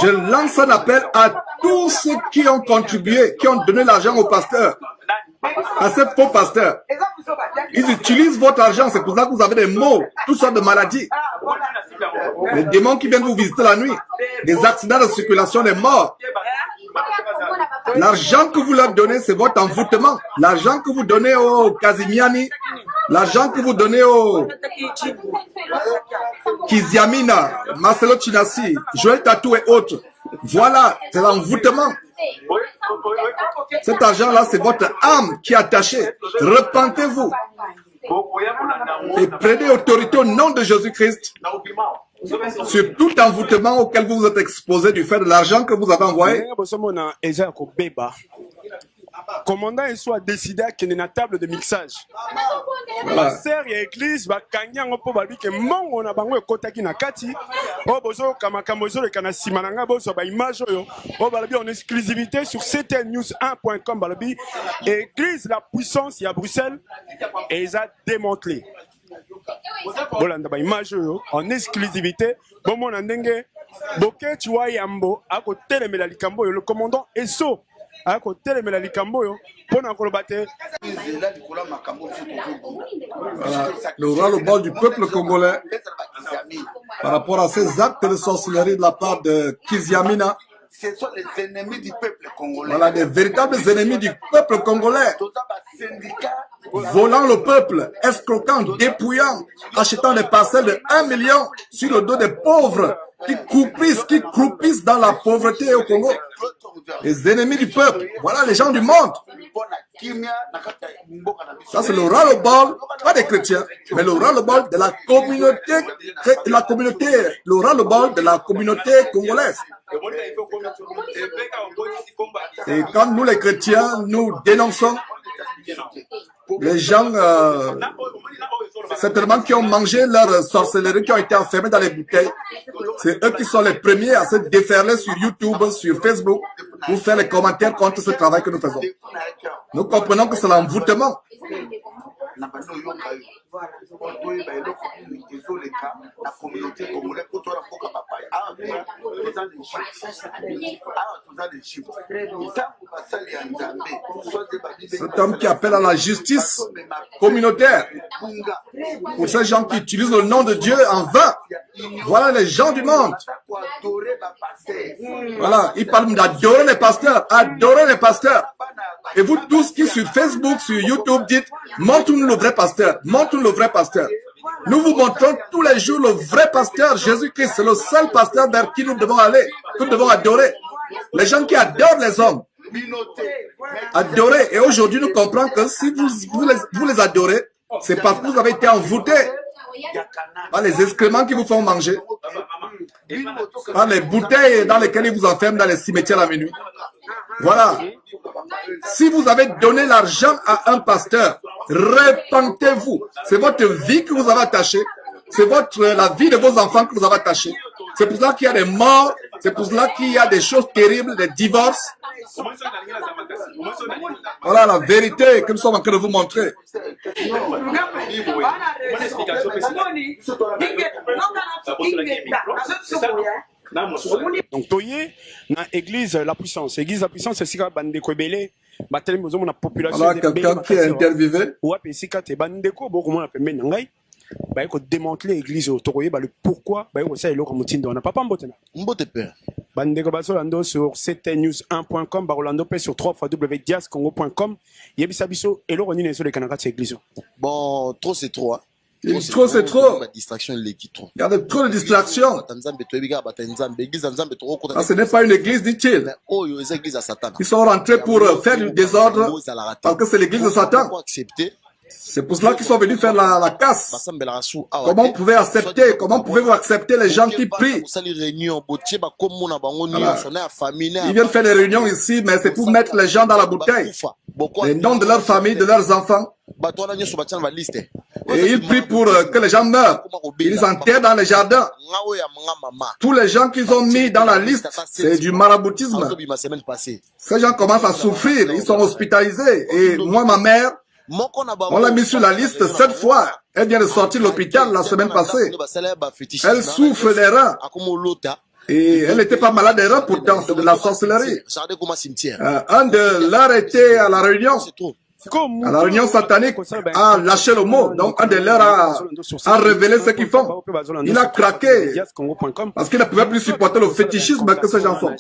je lance un appel à tous ceux qui ont contribué, qui ont donné l'argent au pasteur, à ces faux pasteurs. Ils utilisent votre argent, c'est pour ça que vous avez des maux, toutes sortes de maladies. Les démons qui viennent vous visiter la nuit, des accidents de circulation, des morts. L'argent que vous leur donnez, c'est votre envoûtement. L'argent que vous donnez au Kazimiani, l'argent que vous donnez au Kiziamina, Marcelo Chinassi, Joël Tatou et autres. Voilà, c'est l'envoûtement. Cet argent-là, c'est votre âme qui est attachée. Repentez-vous et prenez autorité au nom de Jésus-Christ sur tout envoûtement auquel vous vous êtes exposé du fait de l'argent que vous avez envoyé. Commandant et soit décidé qu'il y a une table de mixage. Voilà. Pasteur et église va gagner un peu de que mon on a bango kotaki na kati. Oh bozo kamakamozo le kana simananga bozo ba image yo. Oh balabi en exclusivité sur ctnews1.com balabi. Église la puissance il y a Bruxelles et ils a démantelé. Bolanda ba image yo en exclusivité. Bon mon ndenge boke tu vois yambo à côté de Melalikambo le commandant Esso. Voilà, le ras-le-bol du peuple congolais par rapport à ces actes de sorcellerie de la part de Kiziamina. Ce sont les ennemis du peuple congolais. Voilà, des véritables ennemis du peuple congolais. Volant le peuple, escroquant, dépouillant, achetant des parcelles de 1 million sur le dos des pauvres qui croupissent dans la pauvreté au Congo. Les ennemis du peuple, voilà les gens du monde. Ça c'est le ras-le-bol, pas des chrétiens, mais le ras-le-bol de la communauté, le ras-le-bol de la communauté congolaise. Et quand nous les chrétiens, nous dénonçons les gens, certainement qui ont mangé leur sorcellerie, qui ont été enfermés dans les bouteilles. C'est eux qui sont les premiers à se déferler sur YouTube, sur Facebook, pour faire les commentaires contre ce travail que nous faisons. Nous comprenons que c'est l'envoûtement. Cet homme qui appelle à la justice communautaire pour ces gens qui utilisent le nom de Dieu en vain. Voilà les gens du monde. Voilà, ils parlent d'adorer les pasteurs, adorer les pasteurs. Et vous tous qui sur Facebook, sur YouTube dites, montre-nous le vrai pasteur, montre-nous le vrai pasteur. Nous vous montrons tous les jours le vrai pasteur, Jésus-Christ. C'est le seul pasteur vers qui nous devons aller, que nous devons adorer. Les gens qui adorent les hommes. Adorer. Et aujourd'hui, nous comprenons que si vous les adorez, c'est parce que vous avez été envoûtés par les excréments qui vous font manger, par les bouteilles dans lesquelles ils vous enferment dans les cimetières la minuit. Voilà. Si vous avez donné l'argent à un pasteur, repentez-vous. C'est votre vie que vous avez attachée. C'est la vie de vos enfants que vous avez attachée. C'est pour ça qu'il y a des morts. C'est pour cela qu'il y a des choses terribles, des divorces. Voilà la vérité que nous sommes en train de vous montrer. Donc toye na église la puissance c'est sika bande ko belé bateli mozomo na population. Voilà quelqu'un qui est interviewé. Ou pe sika te bande ko boko mona pembe na ngai ba ko démanteler église tokoye ba le pourquoi ba ko ça eloko mutindo na papa mbotena mbote père bande ko basolando sur ctnews1.com ba rolando pe sur www.diascongo.com yebisa biso eloko nini sur le kanaka de église. Bon trop c'est trop. Trop c'est trop. Il y a trop de distractions. Ah, ce n'est pas une église, dit-il. Ils sont rentrés pour faire du désordre parce que c'est l'église de Satan. C'est pour cela qu'ils sont venus faire la casse. Comment vous pouvez accepter, comment pouvez-vous accepter les gens qui prient? Voilà. Ils viennent faire des réunions ici, mais c'est pour mettre les gens dans la bouteille. Les noms de leur famille, de leurs enfants. Et ils prient pour que les gens meurent. Ils les enterrent dans les jardins. Tous les gens qu'ils ont mis dans la liste, c'est du maraboutisme. Ces gens commencent à souffrir, ils sont hospitalisés. Et moi, ma mère, on l'a mis sur la liste 7 fois. Elle vient de sortir de l'hôpital la semaine passée. Elle souffre des reins. Et elle n'était pas malade des reins, pourtant, c'est de la sorcellerie. Un de leurs était à la réunion. À la réunion satanique, a lâché le mot. Donc, un de leurs a révélé ce qu'ils font. Il a craqué parce qu'il ne pouvait plus supporter le fétichisme que ces gens font.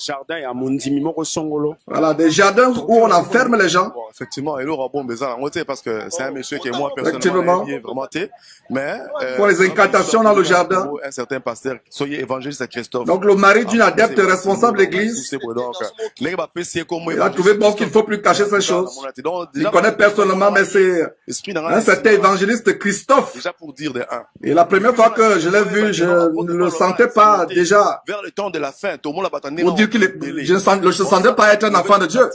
Voilà, des jardins où on enferme les gens. Bon, effectivement, il aura bon besoin parce que c'est un monsieur qui est moi personnellement vraiment mais pour les incantations dans le jardin. Un certain pasteur, soyez évangéliste Christophe. Donc le mari d'une adepte responsable de l'église, il a trouvé bon qu'il ne faut plus cacher ces choses. Il connaît personnellement, mais c'est un certain évangéliste Christophe. Déjà pour dire de un. Et la première fois que je l'ai vu, je ne le sentais pas déjà. Vers le temps de la fin, tout le monde pour dire qu'il je ne sentais pas être un enfant de Dieu.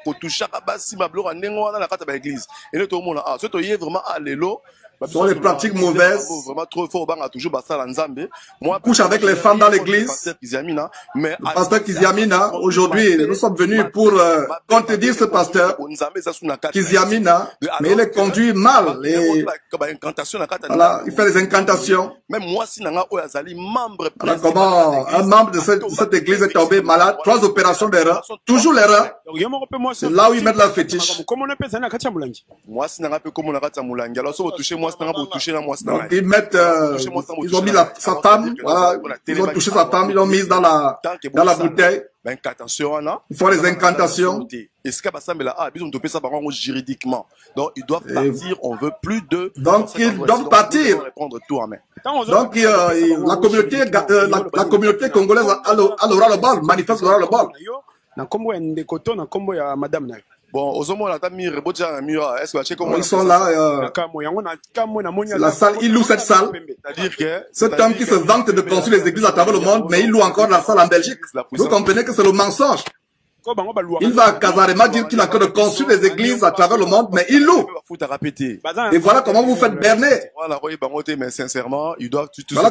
Pour toucher à basi mablo anengo dans la carte de l'église. Et tout le monde ah, c'est vraiment à l'élo. Ce sont les pratiques mauvaises. Vraiment trop fort, on a toujours basal en Zambie. Moi, couche avec les femmes dans l'église. Le pasteur Kiziamina, aujourd'hui, nous sommes venus pour contredire ce pasteur Kiziamina, mais il est conduit mal. Et voilà, il fait des incantations. Même moi, si voilà comment un membre de cette église est tombé malade. 3 opérations d'erreur. Toujours l'erreur. C'est là où ils mettent la fétiche. Moi, si donc ils mettent, ils ont mis sa femme, voilà, ils ont touché sa femme, ils l'ont mise dans la bouteille. Ils font les incantations. Juridiquement. Donc ils doivent partir, on veut plus de. Donc ils doivent partir. Donc la communauté congolaise a l'aura le bal, manifeste l'aura le bal. Bon, ils sont là. La salle, ils louent cette salle. Cet homme qui se vante de construire les églises à travers le monde, mais il loue encore la salle en Belgique. Vous comprenez que c'est le mensonge. Il va à Casarema dire qu'il a que de construire des églises à travers le monde, mais il loue. Et voilà comment vous faites berner. Voilà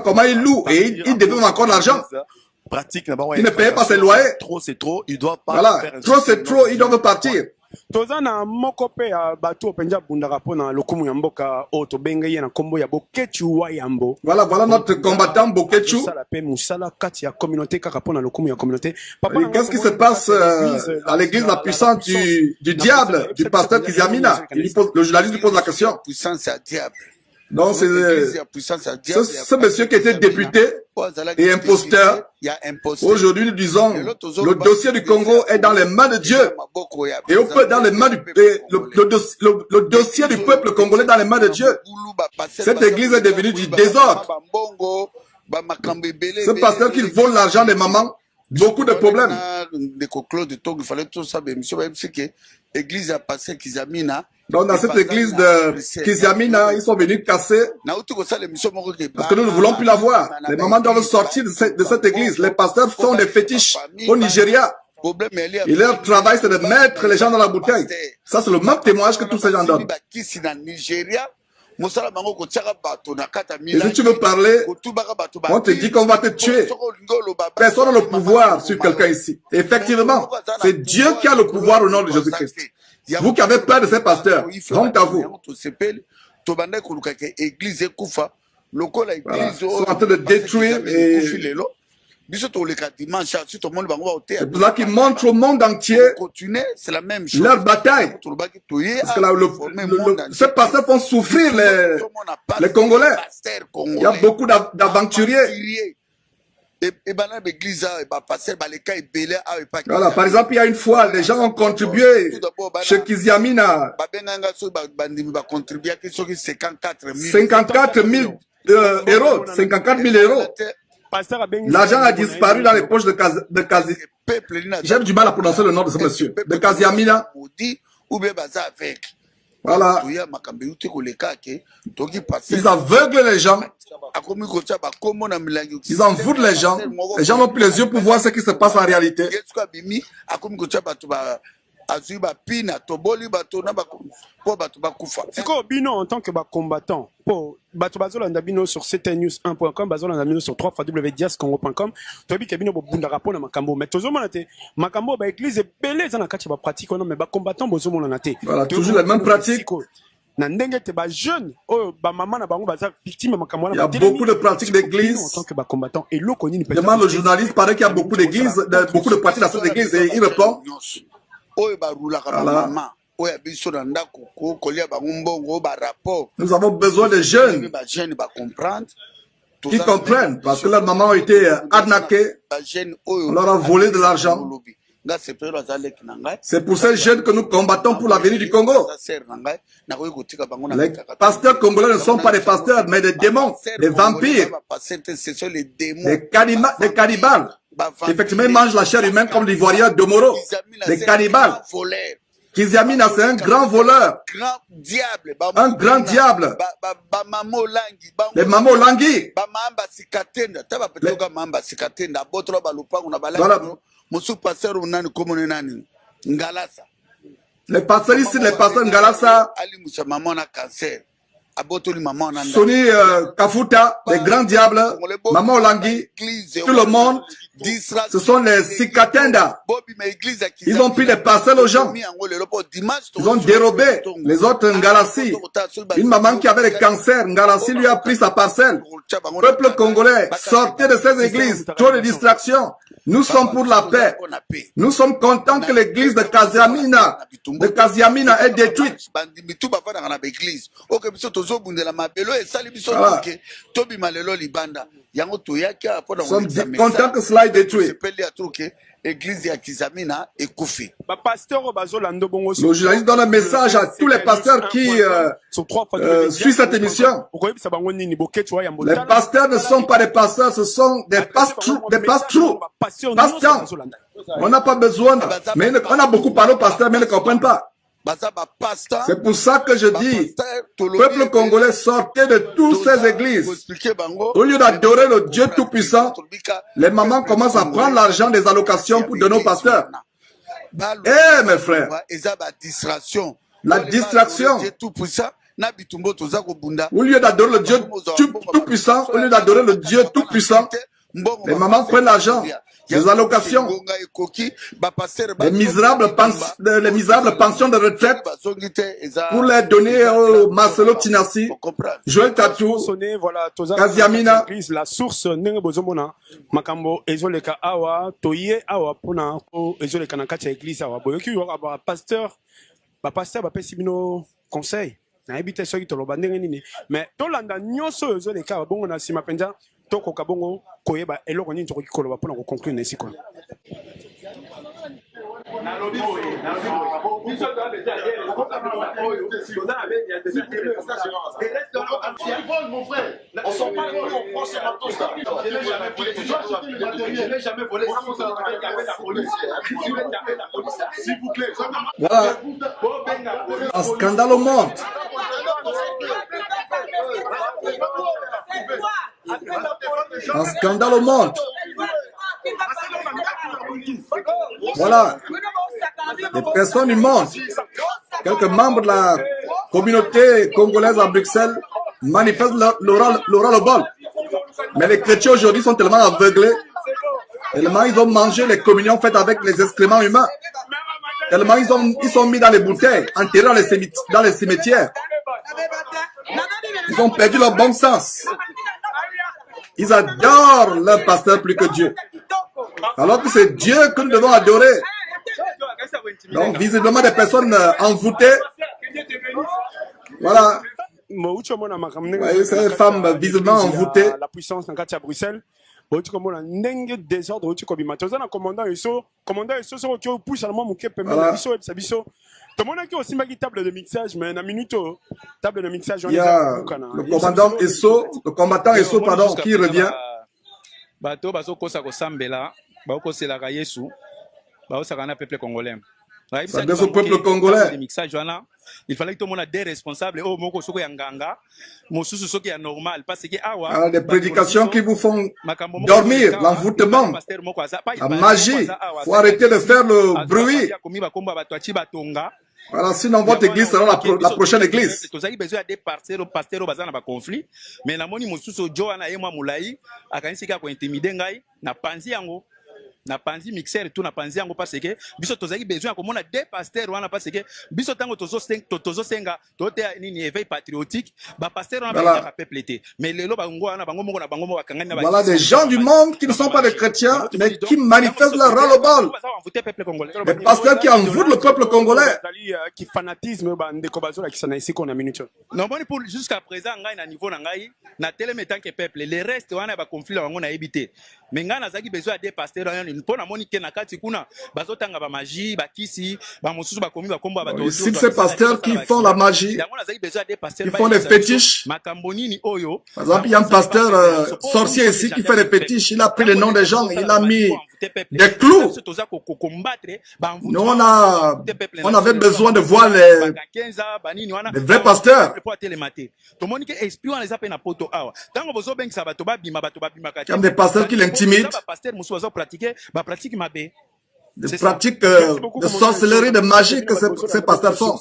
comment il loue. Et il devait encore l'argent. Il ne paye pas ses loyers. Trop c'est trop, il doit pas. Voilà, trop c'est trop, il doit partir. Tozana mokope ya bato penja bundaka pona lokumu ya mboka o to benga ye na kombo ya Bokechu wa yambo. Voilà notre combattant Bokechu. Ça la paix musala kati ya communauté kaka pona lokumu ya communauté. Qu'est-ce qui se passe à l'église la puissance du diable, du pasteur Kiziamina? Le journaliste lui pose la question. Puissance à diable. Donc c'est ce monsieur qui était député et imposteur. Aujourd'hui nous disons le dossier du Congo est dans les mains de Dieu et on peut dans les mains le dossier du peuple congolais dans les mains de Dieu. Cette église est devenue du désordre. Ce pasteur qui vole l'argent des mamans, beaucoup de problèmes. Donc dans cette église de Kiziamina, ils sont venus casser parce que nous ne voulons plus la voir. Les mamans doivent sortir de cette église. Les pasteurs font des fétiches au Nigeria. Et leur travail c'est de mettre les gens dans la bouteille. Ça c'est le même témoignage que tous ces gens donnent. Et si tu veux parler, on te dit qu'on va te tuer. Personne n'a le pouvoir sur quelqu'un ici. Effectivement, c'est Dieu qui a le pouvoir au nom de Jésus-Christ. Vous qui avez peur de ces pasteurs, honte à vous. Voilà, ils sont en train de détruire et c'est pour là qu'ils montrent au monde entier leur bataille. Parce que ces pasteurs font souffrir les Congolais. Il y a beaucoup d'aventuriers. Voilà, par exemple, il y a une fois, les gens ont contribué chez Kiziamina 54 000 euros. 54 000 euros. L'argent a disparu dans les poches de Kazi. J'ai du mal à prononcer le nom de ce monsieur. De Kaziamina. Voilà. Ils aveuglent les gens. Ils envoûtent les gens. Les gens n'ont plus les yeux pour voir ce qui se passe en réalité. C'est quoi Bino en tant que combattant pour Batobazolanda Bino sur ctnews1.com, Bazolanda Bino sur www.diascongo.com. Tu as dit que Bino bunda rapport na makambo, mais tozomo nate makambo ba église belé za na kati ba pratique non mais ba combattant bozomo na nate. Voilà, toujours les mêmes pratiques. Na ndenge te ba jeune oh ba maman na bango ba za victime makambo na. Il y a beaucoup de pratiques d'église. En tant que ba combattant et lokoni ni peut. Demande le journaliste, paraît qu'il y a beaucoup d'églises, beaucoup de pratiques dans cette église et il répond. Voilà. Nous avons besoin de jeunes qui comprennent parce que leurs mamans ont été arnaquées, on leur a volé de l'argent. C'est pour ces jeunes que nous combattons pour l'avenir du Congo. Les pasteurs congolais ne sont pas des pasteurs, mais des démons, des vampires, des cannibales. Effectivement, ils mangent la chair humaine comme l'Ivoirien de Moro, des cannibales. Kiziamina, c'est un grand voleur. Un grand diable. Les mamans langui. Voilà. Les pasteurs ici, les pasteurs Ngalasa, Soni Kafuta, les grands diables, Maman Langui, tout le monde, ce sont les Sikatenda. Ils ont pris des parcelles aux gens. Ils ont dérobé les autres Ngalasi. Une maman qui avait le cancer, Ngalasi lui a pris sa parcelle. Peuple congolais, sortez de ces églises, trop de distractions. Nous sommes pour la paix. Nous sommes contents que l'église de Kaziamina est détruite. Voilà. Nous sommes contents que cela est détruit. Le journaliste donne un message à tous les pasteurs qui suivent cette émission. Les pasteurs ne sont pas des pasteurs, ce sont des pasteurs. On n'a pas besoin, mais on a beaucoup parlé aux pasteurs, mais ils ne comprennent pas. C'est pour ça que je dis, peuple congolais, sortez de toutes ces églises. Au lieu d'adorer le Dieu Tout-Puissant, les mamans commencent à prendre l'argent des allocations pour donner aux pasteurs. Eh, mes frères, la distraction. Au lieu d'adorer le Dieu Tout-Puissant, au lieu d'adorer le Dieu Tout-Puissant, les mamans prennent l'argent, les allocations, les misérables pensions de retraite pour les donner au Marcelo Tinassi, Joël Tatou, Kaziamina. La source ndenge bozomona makambo ezoleka awa toye awa pona ko ezoleka na kati ya église awa boyoki ba pasteur ba pesi bino conseil na ebite soki toloba ndenge nini mais tolanda nyonso ezoleka bongo na sima penza toko kabongo koyeba eloko nini tokoki koloba pona ko conclure na esiko. Mon frère, on s'en parle, on prend ses matos là. Je n'ai jamais volé, je n'ai jamais volé. S'il vous plaît. Voilà. Un scandale au monde. Un scandale au monde. Voilà. Les personnes du monde, quelques membres de communauté congolaise à Bruxelles manifeste le bol. Mais les chrétiens aujourd'hui sont tellement aveuglés, tellement ils ont mangé les communions faites avec les excréments humains, tellement ils sont mis dans les bouteilles, enterrés dans les cimetières. Ils ont perdu leur bon sens. Ils adorent leur pasteur plus que Dieu. Alors que c'est Dieu que nous devons adorer. Donc, visiblement, des personnes envoûtées. Voilà. Voyez, c'est une femme visiblement envoûtée. La puissance dans à Bruxelles. Voilà. Tout le monde a aussi une table de mixage, mais une minute, table de mixage. Il y a le commandant Esso, le combattant Esso, pardon, qui revient. Bato bazo kosa ko sambela, ba ko sela ka Yesu, ba osa kana peuple congolais. Ça devient au peuple congolais. Il fallait que tout le monde ait des responsables. Oh, moko soko ya nganga, mosusu soko ya normal parce que awa. Alors des prédications qui vous font dormir, l'envoûtement, la magie. Faut arrêter de faire le bruit. Voilà, sinon votre église sera la prochaine église. Vous avez besoin de pasteurs bazana na ba conflit, mais la moni mosusu Joana yemwa mulai akanisi ka ko intimider ngai na panzi yango. Na panzi mixer tout na panzi yango parce que biso tozaki besoin comme on a deux pasteurs wana parce que biso tango tozo senga tote nini éveil patriotique ba pasteur wana ba peuple té mais lelo bango wana bango moko na bango mo bakangani na voilà des gens du monde qui ne sont pas des chrétiens mais qui manifestent leur ras-le-bol. Des pasteurs qui envoûtent le peuple congolais. Qui fanatisme ba ndeko bazola qui sana ici qu'on a minute. Non bon pour jusqu'à présent ngai na niveau na ngai na télé tant que peuple les restes wana ba conflit bango na éviter mais ngai nazaki besoin des pasteurs si ces pasteurs qui font la magie, qui font des fétiches, par exemple, il y a un pasteur sorcier ici qui fait des fétiches, il a pris le nom des gens, il a mis des clous. Nous, on avait besoin de voir les vrais pasteurs. Il y a des pasteurs qui l'intimident. Des pratiques de sorcellerie, de magie que ces pasteurs font.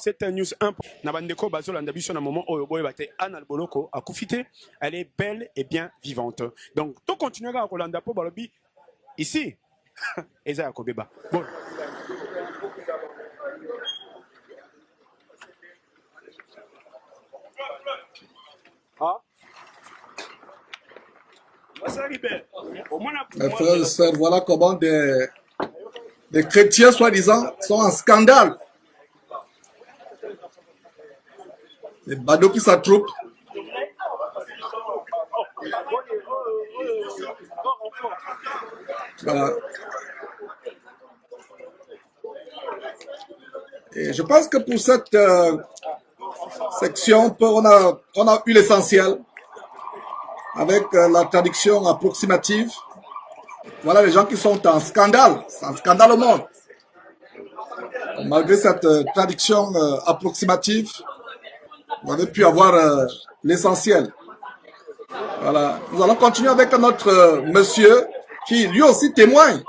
Elle est belle et bien vivante. Donc, tout continuera à Rolanda pour Balobi ici. Eza Kobeba. Bon. Ah. Mes frères et sœurs, voilà comment des chrétiens, soi-disant, sont en scandale. Les badauds qui s'attroupent. Voilà. Et je pense que pour cette section, on a eu l'essentiel avec la traduction approximative. Voilà les gens qui sont en scandale, c'est un scandale au monde. Malgré cette traduction approximative, vous avez pu avoir l'essentiel. Voilà, nous allons continuer avec notre monsieur qui lui aussi témoigne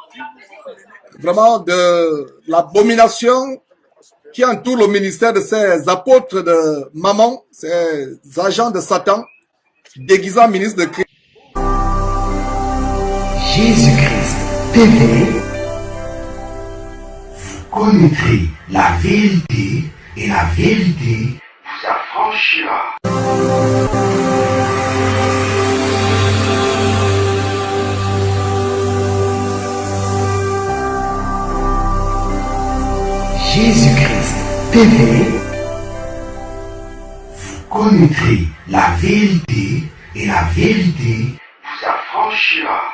vraiment de l'abomination qui entoure le ministère de ces apôtres de Mammon, ces agents de Satan, déguisés en ministre de Christ. Jésus-Christ TV, vous connaîtrez la vérité et la vérité vous affranchira. Jésus-Christ TV, vous connaîtrez la vérité et la vérité vous affranchira.